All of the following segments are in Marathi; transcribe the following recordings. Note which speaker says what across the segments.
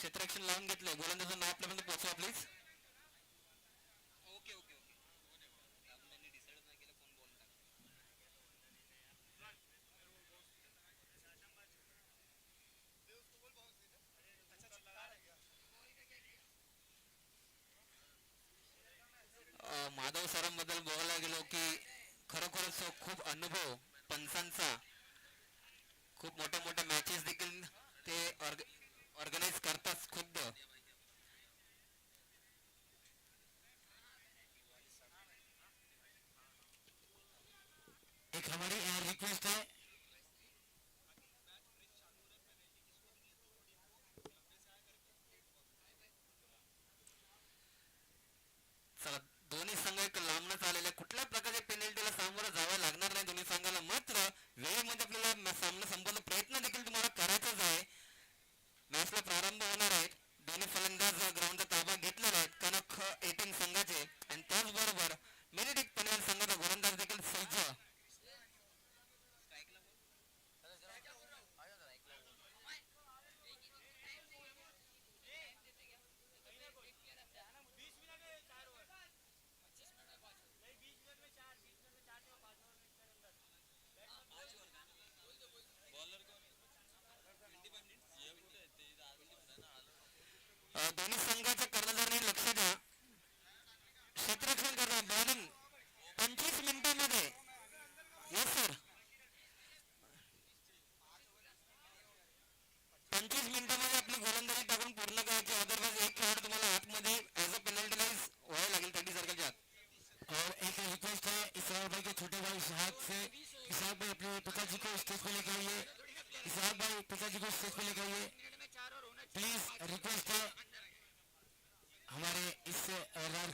Speaker 1: क्षेत्ररक्षण लावून घेतलंय. गोलंदाजाचं नाव आपल्यापर्यंत पोहोचवा प्लीज. माधव सरांबद्दल बोलायला गेलो की खरोखरच खूप अनुभव पंचांचा. खूप मोठ्या मोठ्या मॅचेस देखील ते ऑर्गनाईज करतात खुद्द.
Speaker 2: एक हमारी रिक्वेस्ट है।
Speaker 1: चला, दोन्ही संघ एक लांबणच आलेल्या कुठल्या प्रकारच्या पेनल्टीला सामोरं जावं लागणार नाही दोन्ही संघाला. मात्र वेळेमध्ये आपल्याला सामना संपवण्याचा प्रयत्न देखील तुम्हाला करायचाच आहे. मॅचला प्रारंभ होणार आहे. दोन्ही फलंदाज ग्राउंडचा ताबा घेतलेला आहेत कनक 18 संघाचे आणि त्याचबरोबर बेनेडिक्ट पनवेल संघाचा गोलंदाज देखील सज्ज. दोन्ही संघाच्या कर्णधारांनी लक्ष द्या. क्षेत्ररक्षण करणार बॉलिंग 25 मिनिटांमध्ये. Yes sir. 25 मिनिटांमध्ये आपली गोलंदाजी टाकून पूर्ण करायची. अदरवाईज एक खेळाडू तुम्हाला आतमध्ये ऍज अ पेनल्टीलाइज व्हायला लागेल 30 सर्कलच्या आत.
Speaker 2: और एक रिक्वेस्ट है इसरार भाई के छोटे भाई इसहाक से, इसहाक भाई अपने पिताजी को स्टेज पे लेकर आइए। इसहाक भाई पिताजी को स्टेज पे लेकर आइए प्लीज, रिक्वेस्ट है हमारे इस रन।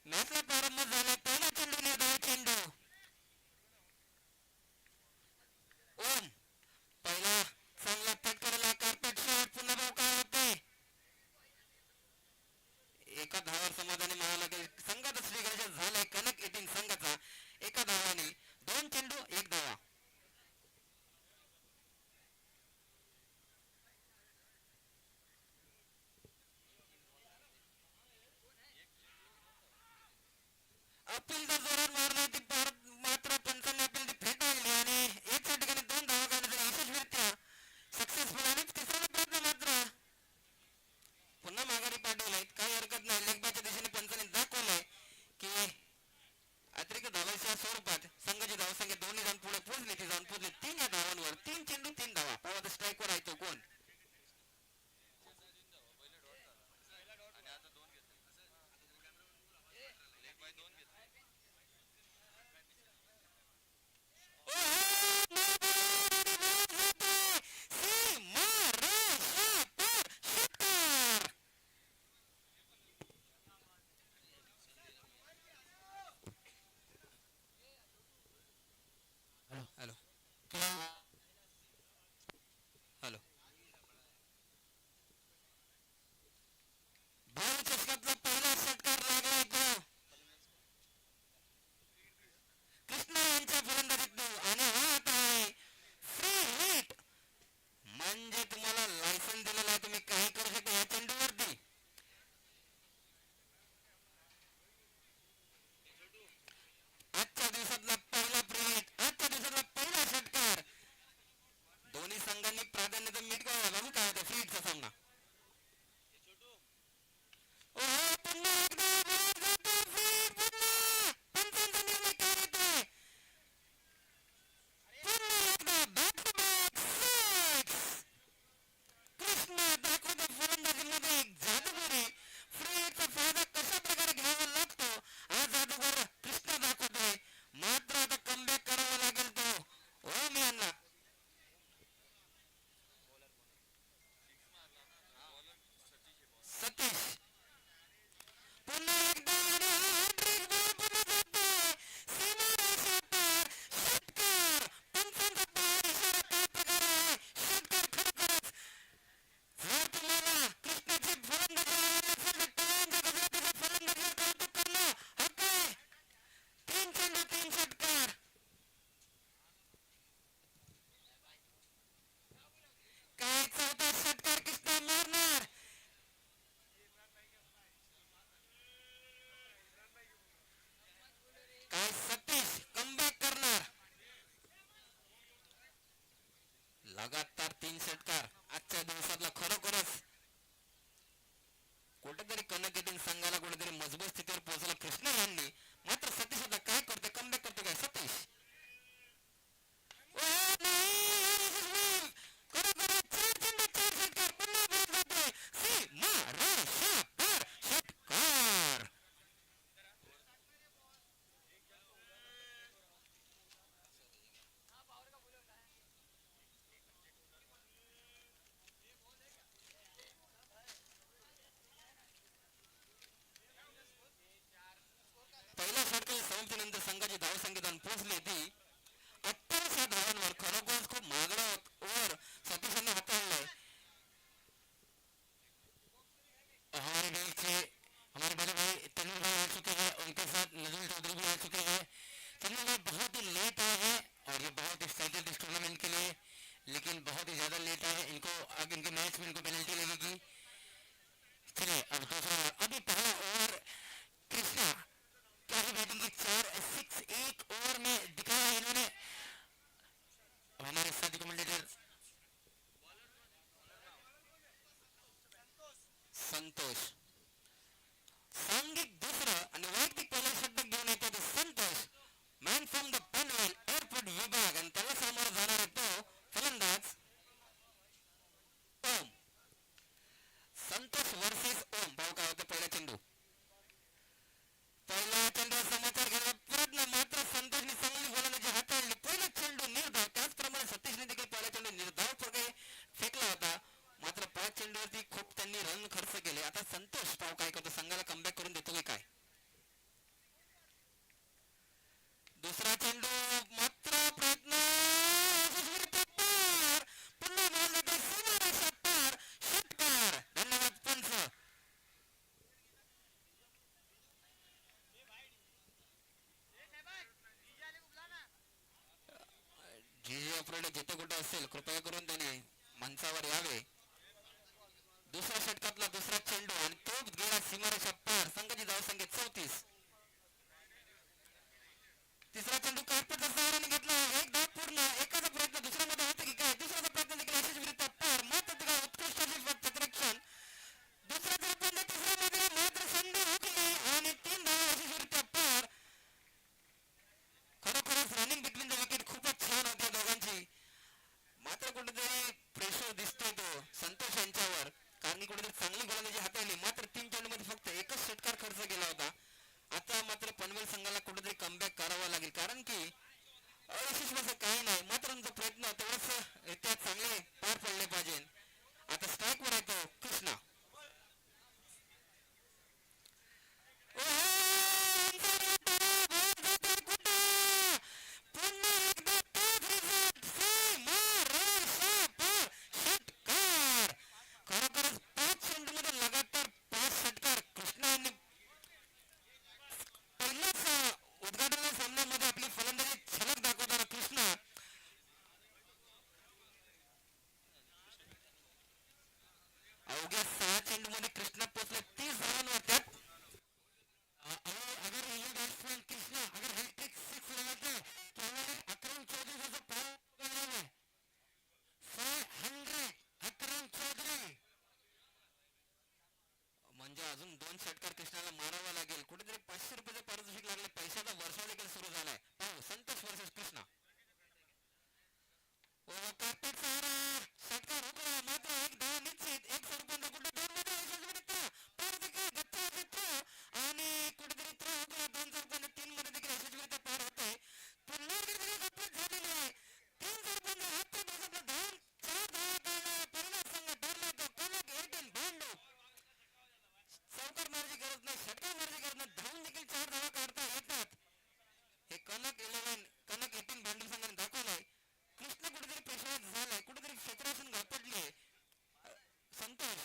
Speaker 1: मॅचला प्रारंभ झाला. पहिला चेंडू निर्धाव चेंडू. ओम पहिला चांगला फटकाराला कार्पेट शॉट. पुन्हा भाऊ काय होते. एका धावावर समाधानी म्हणावं लागेल. संघाचा श्रीगणेश झालाय कनक 18 संघाचा एका धावाने. 2 चेंडू 1 धावा. अपील तर जोरात मारली ती मात्र पंचांनी अपील ती फेटाळली आणि एकच्या ठिकाणी 2 धावा काढण्यासाठी यशस्वीरित्या सक्सेसफुल. आणि तिसरा प्रयत्न मात्र पुन्हा माघारी पाठवलाय. काही हरकत नाही. लेगबाच्या दिशेने पंचांनी दाखवलंय की अतिरिक्त धावांच्या स्वरूपात संघाची धावसंख्या दोन्ही जाऊन पुढे पोहोचली. ती जाऊन पोहोचली 3 या धावांवर. 3 चेंडू 3 धावा. पावा स्ट्राईकवर आहे तो कोण. तीन षटकार आजच्या दिवसातला खरोखरच कुठेतरी कनक येथील संघाला कुठेतरी मजबूत स्थितीवर पोहोचला कृष्णा यांनी. मात्र सतीश आता काय करते, कमबॅक करते काय सतीश? ओ नाही, खरोखरच चार चेंडू चार षटकार पुन्हा परत जातोय सीमारेषेवर षटकार. पहिल्या षटकाच्या समाप्तीनंतर संघाची धावसंख्या पोहोचली ती 28 धावांवर. खरोखरच खूप महागडा ओव्हर सतीशांनी हाताळलाय.
Speaker 2: हमारे बीच से हमारे बड़े भाई तन्नूर भाई आ चुके हैं, उनके साथ नजरुल चौधरी भी आ चुके हैं. तन्नूर भाई बहुत ही लेट आए हैं और ये बहुत एक्साइटेड इस टूर्नामेंट के लिए, लेकिन बहुत ही ज्यादा लेट आए हैं. इनको आगे इनके मैच में इनको पेनल्टी लगेगी. चलिए अब दूसरा अभी पहला ओवर कृष्णा क्या ही बैटिंग की 4-6 एक ओवर में दिखाया है इन्होंने. हमारे साथी कमेंटेटर
Speaker 1: संतोष सांघिक दुसरं आणि वैयक्तिक पहिला षटक घेऊन येतात Santosh, man from the Panvel airport विभाग, आणि त्याला सामोरा जाणार आहे तो फलंदाज ओम. संतोष वर्सेस ओम. भाऊ काय होतं पहिला चेंडू. पहिला चेंडूवर समाचार घ्यायला प्रयत्न, मात्र संतोषने चांगली गोलंदाजी हाताळली. पहिला चेंडू निर्धाव, त्याचप्रमाणे सतीशने देखील पहिला चेंडू निर्धाव फेकला होता. मात्र 5 चेंडूवरती खूप त्यांनी रन खर्च केले. आता संतोष पाव काय करतो, संघाला कमबॅक करून देतो की काय. दुसरा चेंडू मात्र प्रयत्न यशस्वीरित्या पार, पुन्हा बॉल जातो सीमारेषा पार षटकार. धन्यवाद पंच. जी ऑपरेटर जिथे कुठे असेल कृपया करून त्याने मंचावर यावे. दुसऱ्या षटकातला दुसरा चेंडू आणि तो गेला सीमारेषा पार. संघाची धावसंख्या 34. तिसरा चेंडू कार्पेटच्या सहाऱ्याने घेतला. एक धाव पूर्ण. एकाचा प्रयत्न दुसऱ्यामध्ये होतं की काय, दुसऱ्याचा प्रयत्न देखील यशस्वीरित्या पार. मात्र ते काय उत्कृष्ट क्षेत्ररक्षण. दुसरा प्रयत्न तिसऱ्यामध्ये मात्र संधी हुकली आणि 3 धावा यशस्वीरित्या पार. खरोखरच रनिंग बिटवीन द विकेट खूपच छान होत्या दोघांची. मात्र कुठेतरी प्रेशर दिसतोय तो संतोष यांच्यावर, कारण की कुठेतरी चांगली गोलंदाजी हाताळली. मात्र 3 चेंडूमध्ये फक्त एकच षटकार खर्च केला होता. आता मात्र पनवेल संघाला कुठेतरी कमबॅक करावा लागेल, कारण की अयशस्वी असं काही नाही. मात्र तुमचा प्रयत्न तेवढंच त्या चांगले पार पडले पाहिजे. आता स्ट्राईकवर येतो कृष्णा. खरोखरच 5 चेंडूमध्ये लगातार 5 षटकार. कृष्णा यांनी पहिल्याच उद्घाटन सामन्यामध्ये आपली फलंदाजी झलक दाखवताना कृष्णा अवघ्या 6 चेंडूमध्ये कृष्णा पोहोचले 30 धावांवर. त्यात
Speaker 2: अगर ये बैट्समैन कृष्णा अगर हैट्रिक 6 लगाते तो हमारे अकरम चौधरी जैसा पार करने में 400 अकरम चौधरी.
Speaker 1: म्हणजे अजून 2 षटकार कृष्णाला मारावा लागेल. कुठेतरी 500 रुपयाचे पारितोषिक लागले. पैशाचा वर्षा देखील सुरू झालाय. पाहू संतोष वर्सेस कृष्णा. कार्पेट सहारा षटकार हुकला. मात्र एक धाव निश्चित. एक सरपंच कुठे 2 मध्ये यशस्वीरित्या पार देखील गच्चा थ्रो, आणि कुठेतरी थ्रो हुकला. 2 सरपंच 3 मध्ये देखील यशस्वीरित्या पार होते. पुन्हा गप्पत झालेली आहे. 3 सरपंच आजच्या दिवसातला धाव 4 धावा काढला. परिणाम संघ ठरला तो कनक 18 भांडू. चौकार मारायची गरज नाही, षटकार मारायची गरज नाही, धावून देखील 4 धावा काढता येतात. हे कनक 18 भांडू संघाने दाखवलंय. कृष्ण कुठेतरी प्रेशराइज झालाय, कुठेतरी क्षेत्रातून घापटलीय. संतोष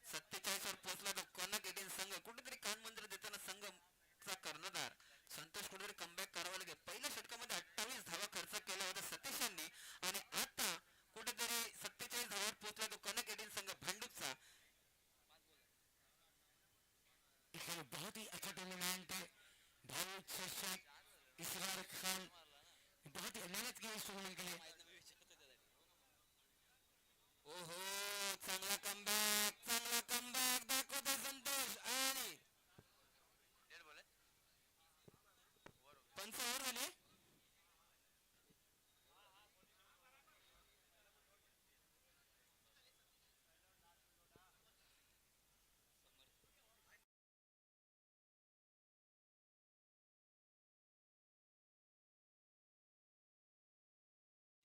Speaker 1: 47 वर पोहोचला तो कनक 18 संघ. कुठेतरी कान मंत्र देताना संघचा कर्णधार संतोष कुठेतरी कमबॅक करावा लागेल. पहिल्या षटकामध्ये 28 धावा खर्च केला होता सतीश यांनी, आणि आता कुठेतरी 47 धावावर पोहोचला तो कनक 18 संघ भांडूपचा.
Speaker 2: बहुत ही अच्छा टूर्नामेंट है. भाऊ शशांक इसरार खान बहुत ही मेहनत की इस टूर्नामेंट के लिए.
Speaker 1: ओहो, चांगला कमबॅक दाखवतोय संतोष. आणि पंच ओव्हर झाली.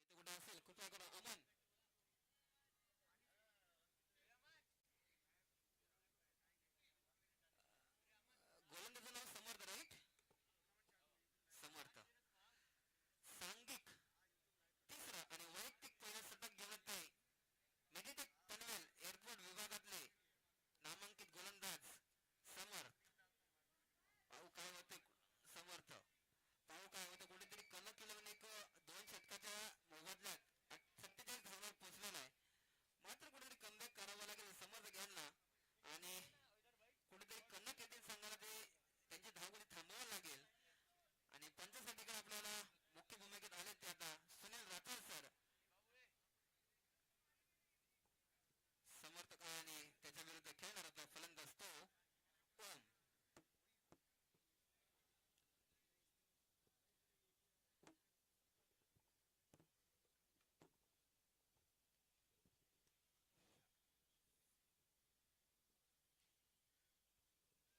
Speaker 1: इथे कुठे असेल कृपया करा. अमन, गोलंदाजाचं नाव समर्थ, राईट? समर्थ. सांघिक तिसरा आणि वैयक्तिक पहिलं शतक घेऊन ते मेडिटेक पनवेल एअरपोर्ट विभागातले नामांकित गोलंदाज समर्थ. पाहू काय होते. समर्थ पाहू काय होतं. कुठेतरी कलक केलं एक 2 षटकाच्या मोबदल्यात 47 धावांवर पोहोचलेला आहे. मात्र कुठेतरी कमबॅक करावं लागेल समर्थ यांना. आणि कुठेतरी कन्नक येथील संघाला ते त्यांची धावगती थांबवावं लागेल. आणि पंचासाठी काय आपल्याला मुख्य भूमिकेत आले ते आता सुनील राठोड सर. समर्थक आणि त्याच्या विरुद्ध खेळणार होता फलंदाज तो ओम.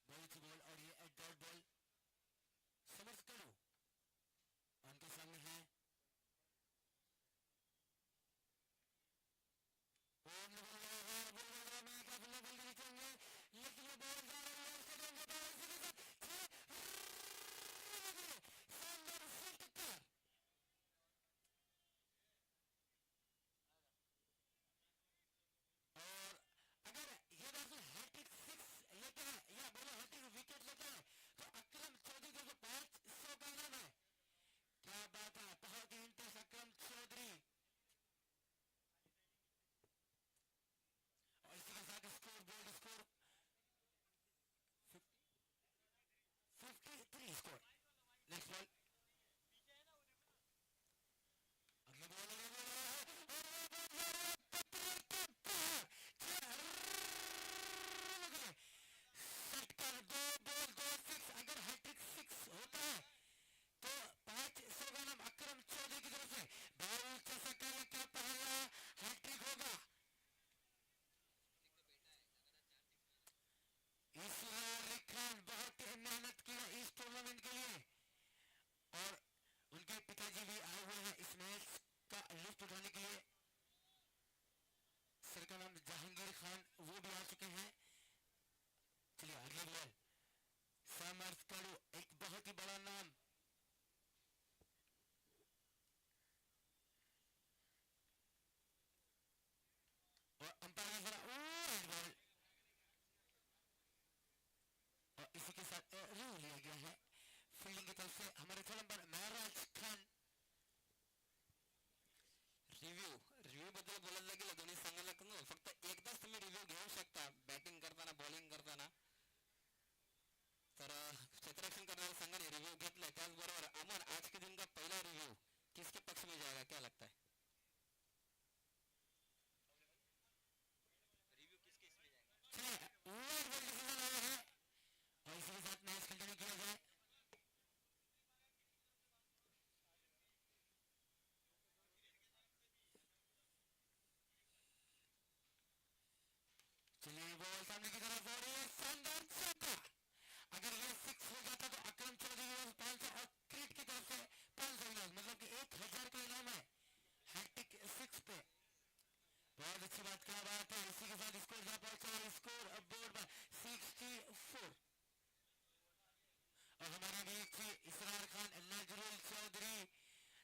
Speaker 2: बॉल की बॉल और ये डॉट बॉल समर्थ करो उनके सामने है. लेकिन ये बॉल जा रही है उसके लिए बॉल इसी के साथ शानदार षटकार. और अगर ये बाजू हैट्रिक 6 लेते हैं या बोलो हैट्रिक विकेट लेते हैं तो अकरम चौधरी का जो 500 का इनाम है. क्या बात है. बहुत ही इंटेंस अकरम चौधरी. और इसी के साथ score board score 53 score. Next ball. अगले बॉल षटकार 2 बॉल 2 6. अगर हैट्रिक 6 होता है तो 500 का नाम अकरम चौधरी की तरफ से. बाउल चषकाला का पहला हैट्रिक होगा. इसरार खान बहुत ही मेहनत की है इस टूर्नामेंट के लिए और उनके पिताजी भी आए हुए हैं इस मैच का लुत्फ उठाने के लिए. सर का नाम जहांगीर खान वो भी आ चुके हैं. चलिए अगले बॉल. समर्थ कड़ू एक बहुत ही बड़ा नाम. और अंपायर बॉल और इसी के साथ रूल लिया गया है फील्डिंग की तरफ से हमारे नंबर महराज खान.
Speaker 1: रिव्ह्यू बद्दल बोलायला गेलं दोन्ही संघाला फक्त एकदाच तुम्ही रिव्ह्यू घेऊ शकता बॅटिंग करताना बॉलिंग करताना. तर क्षेत्ररक्षण करणाऱ्या संघाने रिव्ह्यू घेतलाय. त्याचबरोबर अमन, आज के दिन का पहला रिव्ह्यू किसके पक्ष में जाएगा, क्या लगता है? रिव्ह्यू किसके इसमें जाएगा?
Speaker 2: और इसी के साथ मैच कंटिन्यू किया जाए. चलिए बॉल सामने की तरफ और ये शानदार चौका. अगर ये 6 हो जाता तो अकरम चौधरी की तरफ 500 और क्रीट की तरफ से 500 इनाम मतलब कि 1000 का इनाम है हैट्रिक 6 पे. बहुत अच्छी बात. क्या बात है. इसी के साथ स्कोर जा पहुंचा. स्कोर अब बोर्ड पर 64. और हमारे बीच इसरार खान, नजरुल चौधरी,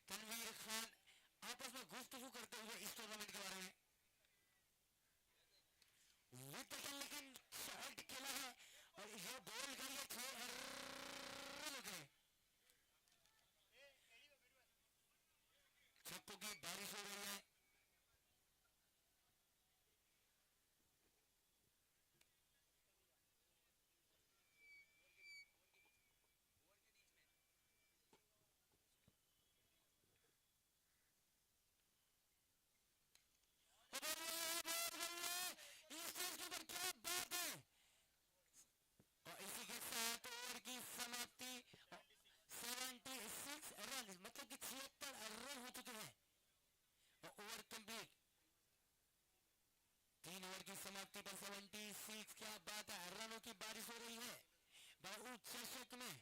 Speaker 2: तनवीर खान आपस में गुफ्तगू करते हुए इस टूर्नामेंट के बारे में. लेकिन शॉट खेला है और ये बॉल गई थे छक्कों की बारिश हो रही है. बारिश हो रही है बहु चर्चक में।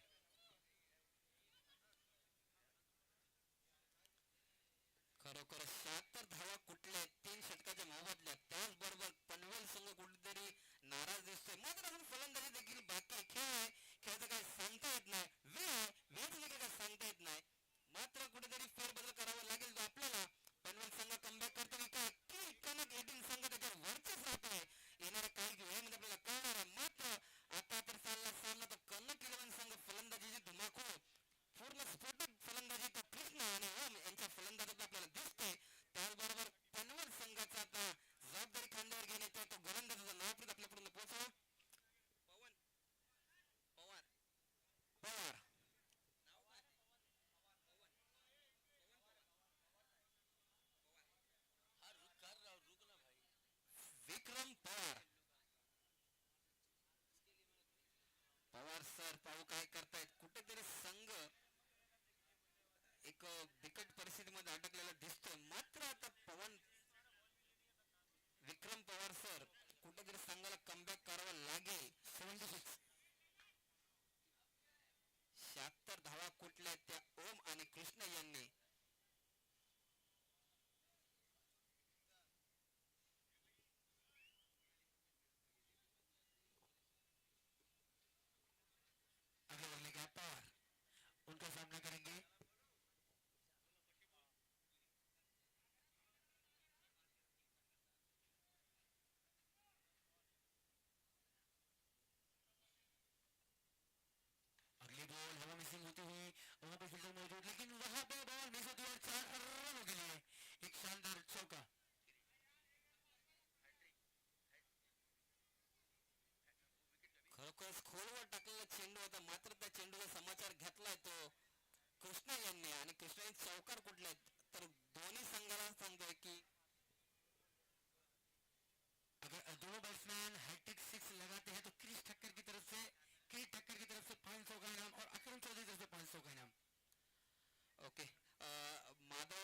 Speaker 1: खरोखर 76 धावा कुठल्या 3 षटकाच्या मोबदल्यात. त्याचबरोबर पनवेल संघ कुठेतरी नाराज दिसतोय. मात्र अजून फलंदाजी देखील बाकी आहे. खेळ आहे, खेळाचं काही सांगता येत नाही. वेळ आहे, वेळेचं देखील काही सांगता येत नाही. मात्र कुठेतरी फेरबदल करावा लागेल तो आपल्याला. पनवेल संघ कमबॅक करतो की काय, की कनक 18 संघ त्याच्यावर वरचेच राहतोय. येणाऱ्या काही वेळेमध्ये आपल्याला कळणार आहे. मात्र आता तर चालला सामना तो कनक 11 संघ फलंदाजीची धुमाकूळ, पूर्ण स्फोटक फलंदाजी तो कृष्ण आणि ओम यांच्या फलंदाजात आपल्याला दिसते. त्याचबरोबर पनवेल संघाचा आता जबाबदारी खांद्यावर घेऊन येतोय तो गोलंदाजाचं नाव प्लीज आपल्यापर्यंत पोहोचवा. पवन पवार पवार विक्रम पवार. पवार सर पाहू काय करतायत. कुठेतरी संघ एक बिकट परिस्थितीमध्ये अडकलेला दिसतोय. मात्र आता विक्रम पवार सर कुठेतरी संघाला कमबॅक करावा लागेल.
Speaker 2: 76.
Speaker 1: 76 धावा कुठल्या त्या ओम आणि कृष्ण यांनी.
Speaker 2: आगे बढ़ने का पवार उनका सामना करेंगे। अगली बॉल हवा में सिंग होती हुई वहां पे फील्डर मौजूद, लेकिन वहां पे बॉल मिस होती है और 4 रनों के लिए एक शानदार चौका।
Speaker 1: खरोखर खोलवर टाकलेला चेंडू होता. मात्र त्या चेंडूचा समाचार घेतलाय तो कृष्णा यांनी आणि कृष्णा यांनी चौकार कुठले तर दोन्ही संघाला सांगतोय की
Speaker 2: अगर दोनों बैट्समैन हैट्रिक 6 लगाते हैं तो क्रिस ठक्कर की तरफ से 500 का इनाम और अकरम चौधरी की तरफ से 500 का इनाम।
Speaker 1: ओके. माधव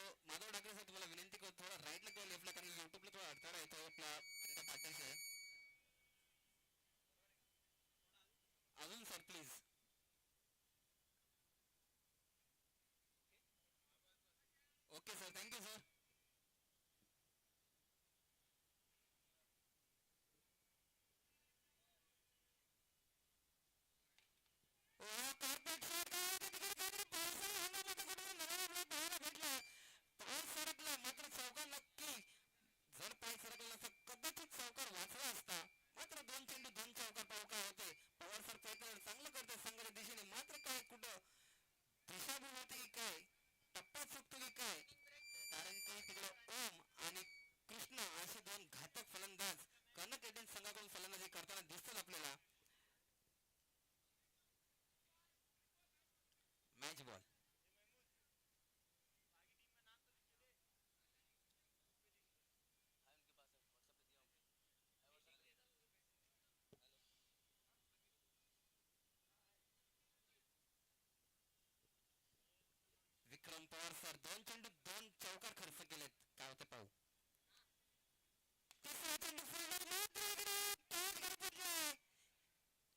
Speaker 1: ठाकरे सर तुम्हाला विनंती करतो थोडा राईटला किंवा लेफ्टला, कारण युट्यूबला थोडा अडथळा येतो आपला पाठीशी. अजून sir please. Okay sir, thank you sir. जर पाय सरकला नसता कदाचित चौकार वाचला असता. मात्र 2 चेंडू 2 चौकार पाहू काय होते. पवार सर प्रयत्न चांगलं करते संघाच्या दिशेने. मात्र काय कुठं दिशाभूल होते की काय, टप्पा चुकतो की काय, कारण की तिकडे ओम आणि कृष्ण असे 2 घातक फलंदाज कनक 18 संघाकडून फलंदाजी करताना दिसतात आपल्याला. Match ball. Vikram Pawar sir 2 चेंडू 2 चौकार खर्च केलेत. काय होते पाहू. तिसरा चेंडू फुलडर मात्र इकडे टॉस गडपटलाय.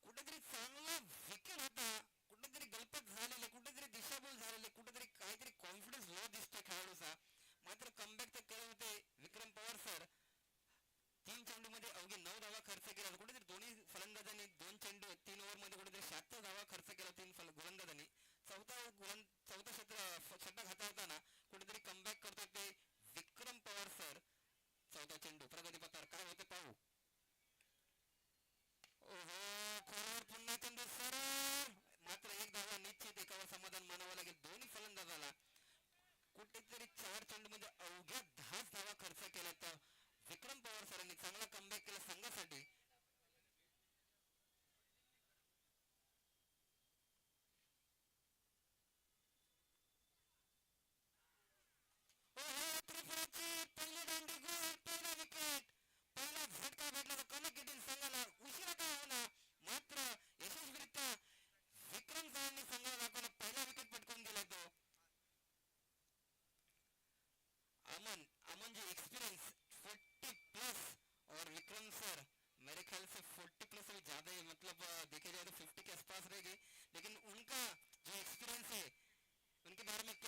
Speaker 1: कुठेतरी चांगला विकेट होता, कुठेतरी गलपत झालेले, कुठेतरी दिशाभूल झालेले, कुठेतरी काहीतरी कॉन्फिडन्स लो दिसतोय खेळाडूचा. मात्र कमबॅक तर केले होते विक्रम पवार सर. 3 चेंडू मध्ये अवघे 9 धावा खर्च केला. कुठेतरी दोन्ही फलंदाजांनी 2 चेंडू 3 ओव्हर मध्ये कुठेतरी 76 धावा खर्च केला 3 गोलंदाजांनी. चौथा षटक हाताळताना कुठेतरी कमबॅक करतो ते विक्रम पवार सर. चौथा चेंडू प्रगतीपथावर काय होते पाहू. ओहो, खोलवर पुन्हा चेंडू सर. मात्र 1 धावा निश्चित, एकावर समाधान मानावं लागेल दोन्ही फलंदाजाला. कुठेतरी 4 चेंडू मध्ये अवघ्या 10 धावा खर्च केल्या तर विक्रम पवार सरांनी चांगला कमबॅक केला संघासाठी. पहिली दांडी गोल, पहिला विकेट, पहिला झटका भेटला तर कनक 18 संघाला. उशिरा काय होणार, मात्र यशस्वीरित्या विक्रम सरांनी संघाला दाखवला. पहिला विकेट पटकवून दिला तो अमन जी एक्सपीरियंस 40 प्लस और विक्रम सर मेरे ख्याल से 40 प्लस से ज्यादा ही, मतलब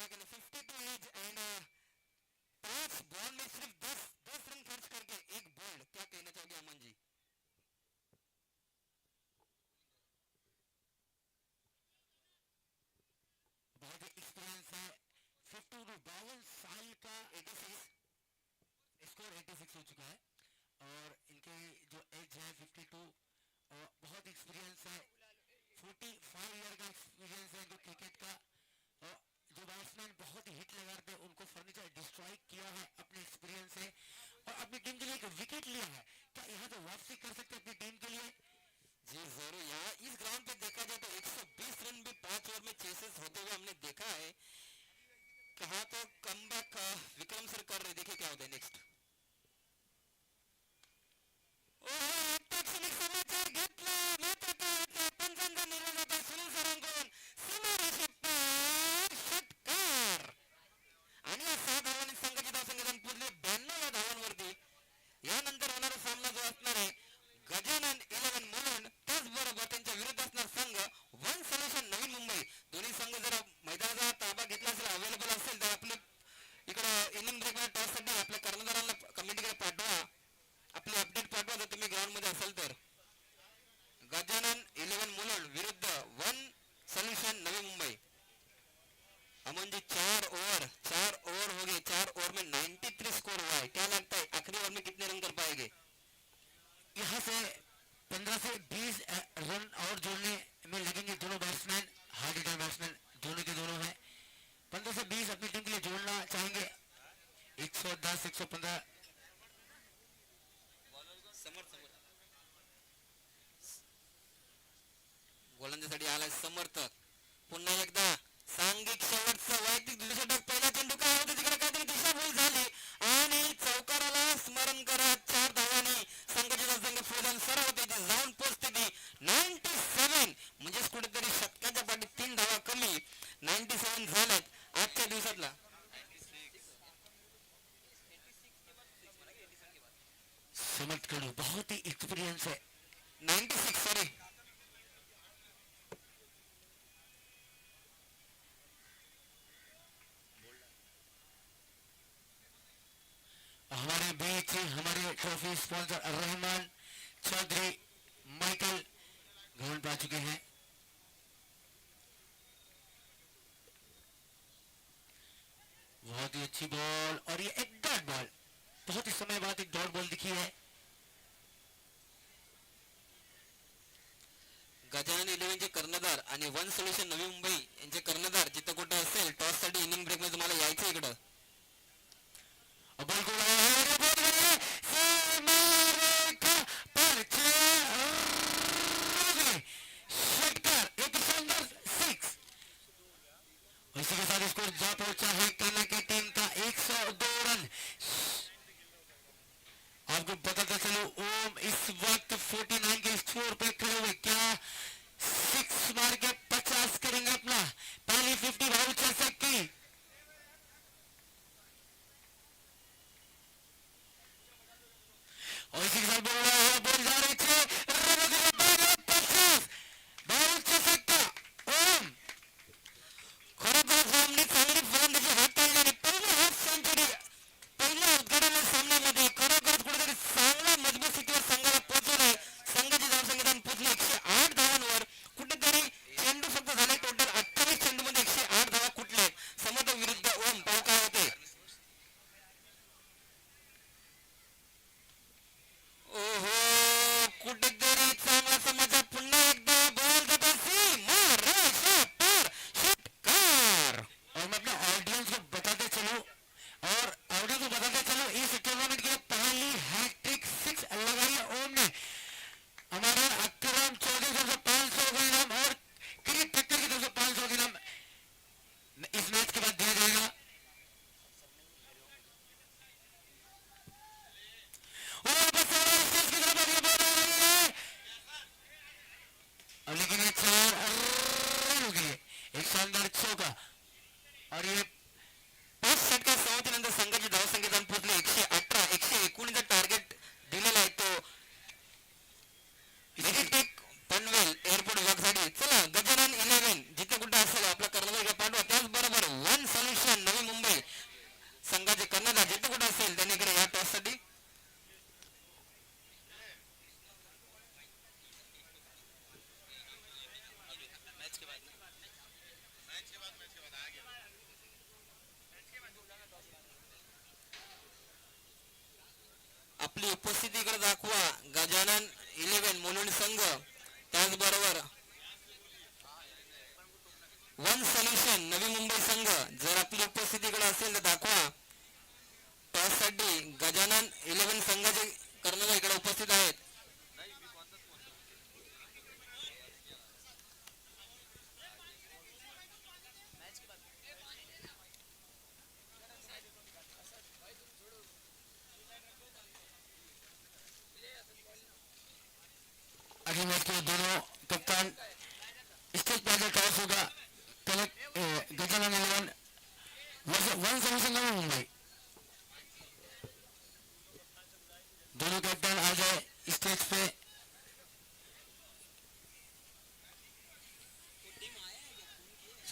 Speaker 1: क्या कहना 52 एज एंड 5 बॉल में सिर्फ 10 रन खर्च करके एक बोल्ड, क्या कहना चाहोगे अमन जी?
Speaker 2: बहुत ही एक्सपीरियंस है। 52 साल का
Speaker 1: 86
Speaker 2: स्कोर 86 हो चुका है और इनके जो एज है 52 और बहुत एक्सपीरियंस है। 45 ईयर का एक्सपीरियंस है इनको क्रिकेट का। और जो बैट्समैन बहुत ही हिट लगाते हैं उनको फर्नीचर डिस्ट्रॉय किया है अपने एक्सपीरियंस से और अपनी टीम के लिए एक विकेट लिया है। क्या यहाँ तो वापसी कर सकते हैं अपनी टीम के लिए?
Speaker 1: जी जरूर। यहाँ इस ग्राउंड पे देखा जाए तो 120 रन भी 5 ओवर में चेसेस होते हुए हमने देखा है। कहा तो कमबैक विक्रम सर कर रहे, देखिए क्या होता है नेक्स्ट। प्रेक्षणिक समाचार घेतला नेतृत्वाचा पंचांचा निर्माता सुनील सरांकडून सीमारेषेपार षटकार आणि या 6 धावांनी संघाचे धावसंख्या पुढले 92 या धावांवरती। यानंतर होणारा सामना जो असणार आहे गजानन 11 मुलुंड त्याचबरोबर त्यांच्या विरुद्ध असणार संघ वन सोल्युशन नवी मुंबई। दोन्ही संघ जर मैदानाचा ताबा घेतला असेल, अवेलेबल असेल तर आपले इकडे इनिंग ब्रेक मध्ये टॉस साठी आपल्या कर्णधारांना कमिटीकडे पाठवा, आपली अपडेट पाठवा जर तुम्ही ग्राउंड मध्ये असाल तर। गजानन 11 मुलुंड विरुद्ध one solution Navi Mumbai. Aman ji 4 over हो गए, 4 ओवर में 93 स्कोर हुआ है। क्या लगता है आखिरी ओवर में कितने रन कर पाएंगे?
Speaker 2: यहाँ से 15 से 20 रन और जोड़ने में लगेंगे दोनों बैट्समैन। हार्ड हिटर बैट्समैन दोनों के दोनों हैं। 15 से 20 अपनी टीम के लिए जोड़ना चाहेंगे। 110 115
Speaker 1: गोलंदाजीसाठी आलाय समर्थक। पुन्हा एकदा सांघिक शेवटचं वैयक्तिक द्विशतक। पहिला चेंडू काय होता तिकडे काहीतरी दिशाभूल झाली आणि चौकाराला स्मरण करा 4 धावांनी संघाची धावसंख्या पुढे सरळ होते जाऊन पोहोचते 97, म्हणजेच कुठेतरी शतकाच्या पाठी 3 धावा कमी 97 झाल्यात आजच्या दिवसातला।
Speaker 2: समर्थ करो बहुत ही एक्सपीरियंस है।
Speaker 1: 96 सॉरी।
Speaker 2: हमारे बीच हमारे trophy sponsor Rahman Chaudhary Michael ground पर आ चुके हैं। बहुत ही अच्छी बॉल और ये एक डॉट बॉल, बहुत ही समय बाद एक डॉट बॉल दिखी है।
Speaker 1: गजानन 11 चे कर्णधार आणि वन सोल्युशन नवी मुंबई यांचे कर्णधार जिथं कुठं असेल टॉस साठी इनिंग ब्रेक मध्ये तुम्हाला यायचं इकडं।
Speaker 2: बॉल को षटकार एक शानदार 6। इसी के साथ स्कोर जा पहुंचा है कान्हा की टीम का 102 रन। आपको बताता चलो ओम इस वक्त 49 के स्कोर पे खड़े हुए, क्या 6 मार के 50 करेंगे अपना पहली 50 भाव चल सकती।
Speaker 1: आपली उपस्थितीकडे दाखवा. गजानन 11 मुलुंड संघ, त्याचबरोबर वन सोल्युशन नवी मुंबई संघ, जर आपली उपस्थितीकडे असेल तर दाखवा. त्यासाठी गजानन 11 संघाचे कर्णधार इकडे उपस्थित आहेत.
Speaker 2: अगली मैच के दोनों कप्तान स्टेज पे आकर क्रॉस होगा. Gajanan 11 one solution Navi Mumbai. दोनों कैप्टन आ जाए स्टेज पे.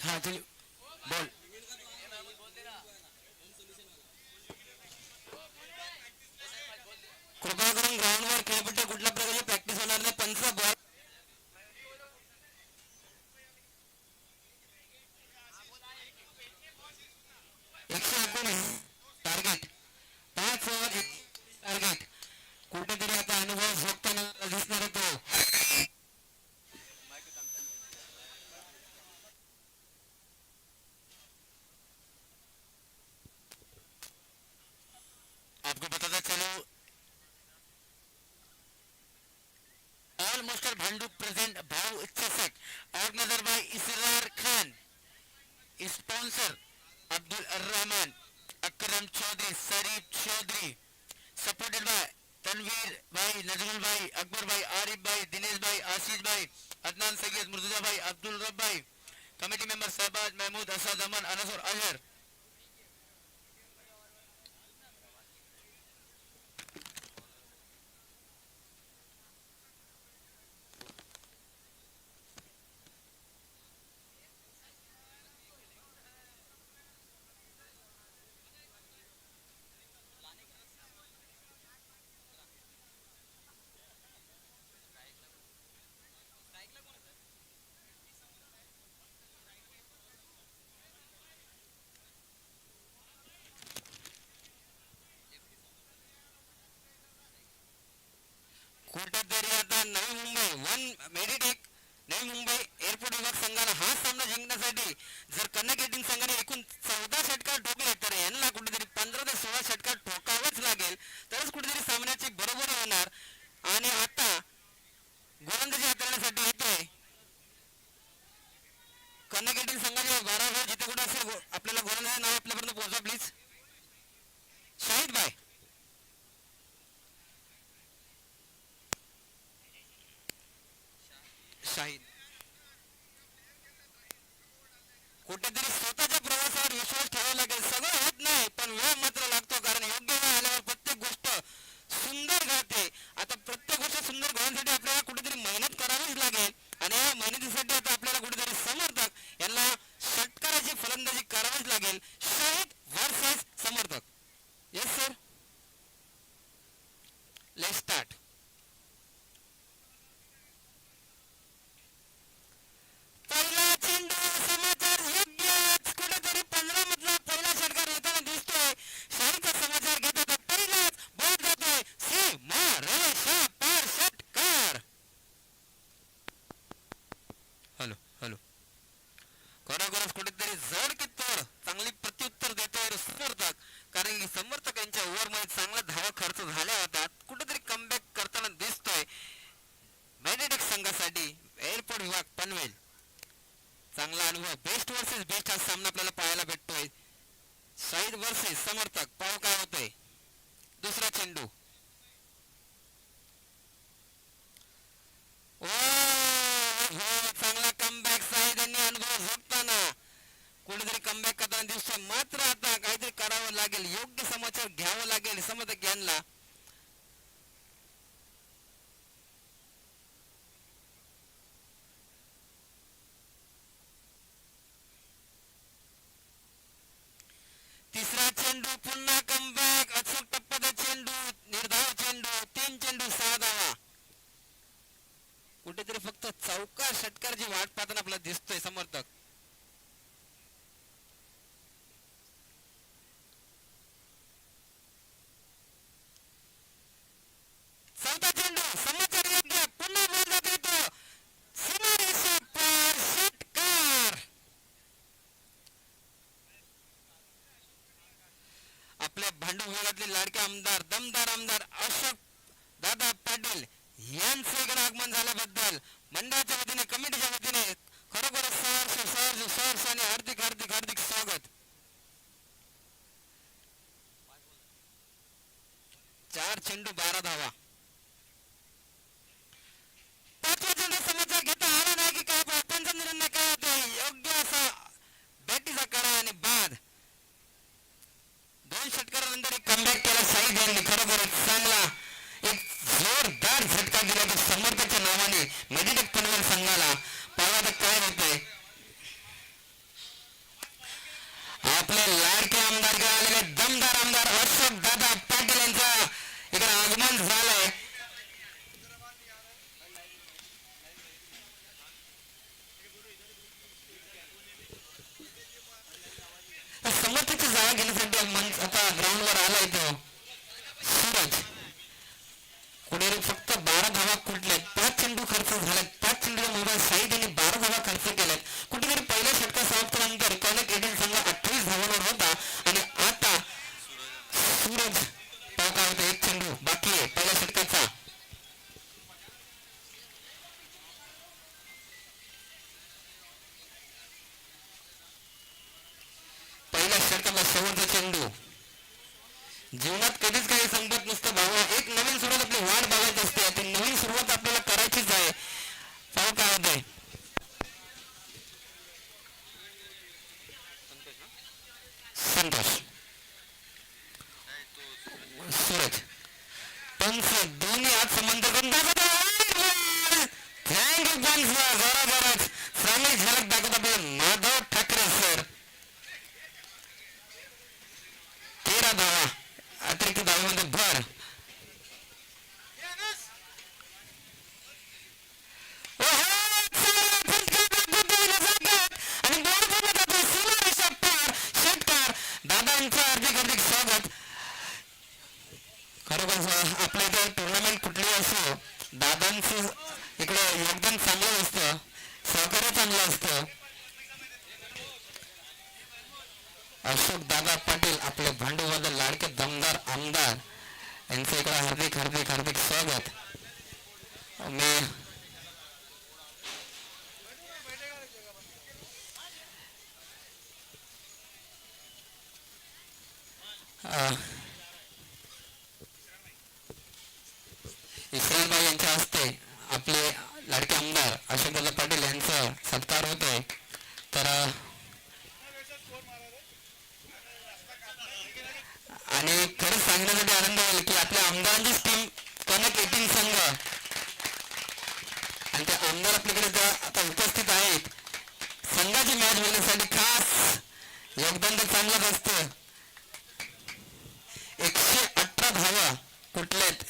Speaker 2: हाँ चलिए बॉल.
Speaker 1: कृपा करून ग्राउंडवर खेळपट्टी कुठल्या प्रकारची प्रॅक्टिस होणार नाही. पंच बॉल 119 टार्गेट 5 ओव्हर टार्गेट. कुठेतरी आता अनुभव झोपताना दिसणार तो.
Speaker 2: आपको बताता चलो ऑल मास्टर भांडुप प्रेजेंट भाव चषक organiser by Israr Khan. Sponsor Abdul Rahman, Akram Chaudhary, Sharif Chaudhary. Supported by Tanveer भाई, नजमुल भाई, अकबर भाई, आरिफ भाई, दिनेश भाई, आशीष भाई, अदनान सैयद, मुर्तजा भाई, अब्दुल रब भाई. कमेटी मेंबर शहबाज महमूद, असद अमन, अनस और अजहर.
Speaker 1: कुठेतरी आता Navi Mumbai one Meditech Navi Mumbai airport विभाग संघाला हा सामना जिंकण्यासाठी जर कन्नड गेटिंग संघाने एकूण 14 षटकार ठोकले तर यांना कुठेतरी 15 ते 16 षटकार ठोकावंच लागेल, तरच कुठेतरी सामन्याची बरोबरी होणार. आणि आता गोलंदाजी हाताळण्यासाठी येतोय कन्नड गेटिंग संघाचे 12 ओव्हर जिथे कुठे असेल आपल्याला गोलंदाजी नाव आपल्यापर्यंत पोहोचा प्लीज. शाहिद भाई शाहिद कुठेतरी स्वतःच्या प्रवासावर विश्वास ठेवावा लागेल. सगळं होत नाही पण वेळ मात्र लागतो, कारण योग्य वेळ आल्यावर प्रत्येक गोष्ट सुंदर घडते. आता प्रत्येक गोष्ट सुंदर घडण्यासाठी आपल्याला कुठेतरी मेहनत करावीच लागेल आणि या मेहनतीसाठी आता आपल्याला कुठेतरी समर्थक यांना षटकाराची फलंदाजी करावीच लागेल. शाहिद वर्सेस समर्थक. Yes sir, let's start. पहिला चेंडू समाचार योग्यच. कुठेतरी 15 मधला पहिला षटकार येताना दिसतोय. शाहीचा समाचार घेत होता. पहिलाच बॉल जातोय सीमारेषा पार षटकार. हॅलो हॅलो, खरोखरच कुठेतरी जड की तोड चांगली प्रत्युत्तर देतोय समर्थक, कारण की समर्थक यांच्या ओव्हरमध्ये चांगला धावा खर्च झाल्या होत्या. कुठेतरी कमबॅक करताना दिसतोय मेडिटेक संघासाठी एअरपोर्ट विभाग पनवेल. चांगला अनुभव, बेस्ट वर्सेस बेस्ट हा सामना आपल्याला पाहायला भेटतोय. शाहिद वर्सेस समर्थक, पाहू काय होतंय. दुसरा चेंडू चांगला कमबॅक. शाहिद यांनी अनुभव झोपताना कुठेतरी कमबॅक करताना दिसतोय. मात्र आता काहीतरी करावं लागेल, योग्य समाचार घ्यावं लागेल समर्थक यांना. तिसरा चेंडू पुन्हा कमबॅक. अचूक टप्प्याचा चेंडू, निर्धाव चेंडू, 3 चेंडू 6 धावा. कुठेतरी फक्त चौकार षटकारची वाट पाहताना आपल्याला दिसतोय समर्थक. आपल्या भांडूप विभागातले लाडके आमदार दमदार आमदार अशोक दादा पाटील यांचं इकडे आगमन झाल्याबद्दल मंडळाच्या वतीने कमिटीच्या वतीने खरोखरच सहर्ष आणि हार्दिक हार्दिक हार्दिक स्वागत. 4 चेंडू 12 धावा. पाचवा चेंडू समोरचा घेता आला नाही की काय पंचांचा निर्णय काय होतो योग्य असा बॅटीचा कडा आणि बाद. 2 षटकारानंतर एक कमबॅक केला साईद यांनी. खरोखरच चांगला एक जोरदार झटका दिला तो समर्थाच्या नावाने मेडिटेक पनवेल संघाला. पाहावा तर काय होतंय. आपले लाडके आमदार आलेले दमदार आमदार अशोक दादा पाटील यांचा इकडे आगमन झालंय. समर्थाची जागा घेण्यासाठी आता ग्राउंडवर आलाय तो सूरज. कुठे फक्त 12 धावा कुठले 5 चेंडू खर्च झाले. 5 चेंडूला मोबाईल साईड यांनी 12 धावा खर्च केल्यात. कुठेतरी पहिल्या षटका समाप्तीनंतर कॉलेज एटीन संघ 28 धावांवर होता आणि आता सूरज पाहता होता 1 चेंडू बाकी आहे पहिल्या षटकाचा. पहिल्या षटकाचा शेवटचा चेंडू. जीवनात कधीच काही संपत नसतं भावा. एक नवीन सुरुवात आपली वाट बघत असते. ती नवीन सुरुवात आपल्याला करायचीच आहे. पाहू काय होतंय. संतोष सूरज पंच दोन्ही हात संबंध करून थँक्यू पंच. जोरात चांगली झलक दाखवत आपले माधव ठाकरे सर. 13 धावा अतिरिक्त धावामध्ये भर. दादांचं हार्दिक हार्दिक स्वागत. खरोखर आपल्या इथे टुर्नामेंट कुठली असो दादांचं इकडे योगदान चांगलं असतं. सहकार्य चांगलं असतं. अशोक दादा पाटील आपले भांडूवाले लाडके दमदार आमदार यांचं इकडे हार्दिक हार्दिक हार्दिक स्वागत. मी इस्रायलबाई यांच्या हस्ते आपले लाडके आमदार अशोकदादा पाटील यांचा सत्कार होतोय. तर आणि खरंच सांगण्यासाठी आनंद होईल की आपल्या आमदारांचीच टीम कनक 18 संघ आणि ते आमदार आपल्याकडे आता उपस्थित आहेत. संघाची मॅच होण्यासाठी खास योगदान तर चांगलंच असतं. 118 धावा कुठलेत